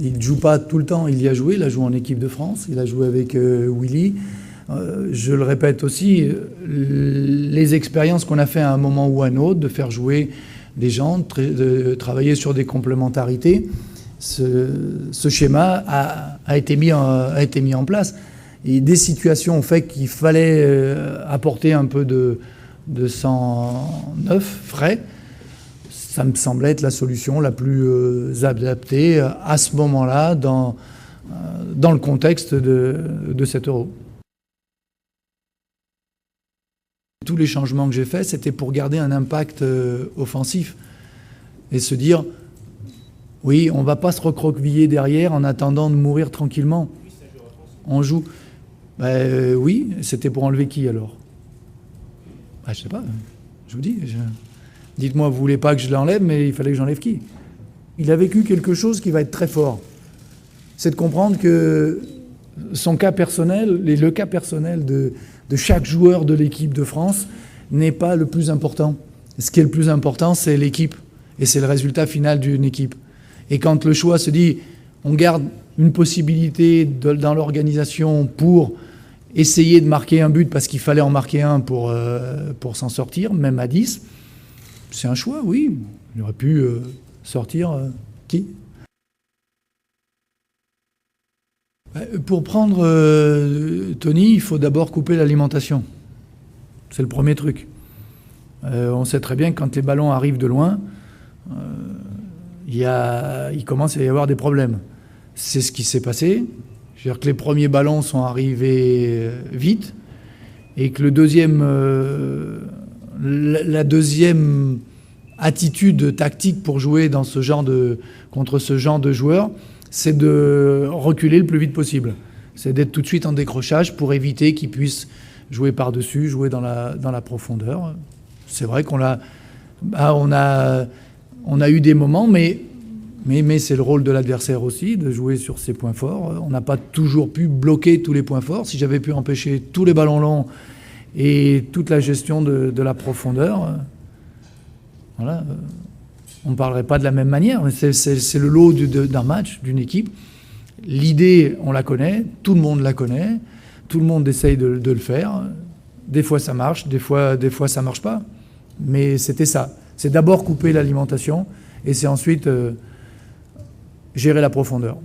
Il ne joue pas tout le temps, il y a joué. Il a joué en équipe de France, il a joué avec Willy. Je le répète aussi, les expériences qu'on a fait à un moment ou à un autre, de faire jouer des gens, de travailler sur des complémentarités, ce schéma a été mis en place. Et des situations ont fait qu'il fallait apporter un peu de sang neuf, frais. Ça me semblait être la solution la plus adaptée à ce moment-là dans le contexte de cet Euro. Tous les changements que j'ai faits, c'était pour garder un impact offensif et se dire, oui, on ne va pas se recroqueviller derrière en attendant de mourir tranquillement. On joue. Oui, c'était pour enlever qui alors? Je ne sais pas, je vous dis. Dites-moi, vous ne voulez pas que je l'enlève, mais il fallait que j'enlève qui? Il a vécu quelque chose qui va être très fort. C'est de comprendre que son cas personnel, et le cas personnel de chaque joueur de l'équipe de France n'est pas le plus important. Ce qui est le plus important, c'est l'équipe. Et c'est le résultat final d'une équipe. Et quand le choix se dit, on garde une possibilité dans l'organisation pour essayer de marquer un but, parce qu'il fallait en marquer un pour s'en sortir, même à 10, c'est un choix, oui. Il aurait pu sortir qui? Pour prendre Tony, il faut d'abord couper l'alimentation. C'est le premier truc. On sait très bien que quand les ballons arrivent de loin, il commence à y avoir des problèmes. C'est ce qui s'est passé. C'est-à-dire que les premiers ballons sont arrivés vite et que la deuxième attitude tactique pour jouer dans contre ce genre de joueurs, c'est de reculer le plus vite possible. C'est d'être tout de suite en décrochage pour éviter qu'ils puissent jouer par-dessus, jouer dans la profondeur. C'est vrai qu'on a eu des moments, mais c'est le rôle de l'adversaire aussi, de jouer sur ses points forts. On n'a pas toujours pu bloquer tous les points forts. Si j'avais pu empêcher tous les ballons longs et toute la gestion de la profondeur, voilà, on ne parlerait pas de la même manière. C'est le lot d'un match, d'une équipe. L'idée, on la connaît, tout le monde la connaît, tout le monde essaye de le faire. Des fois ça marche, des fois ça ne marche pas. Mais c'était ça. C'est d'abord couper l'alimentation et c'est ensuite gérer la profondeur.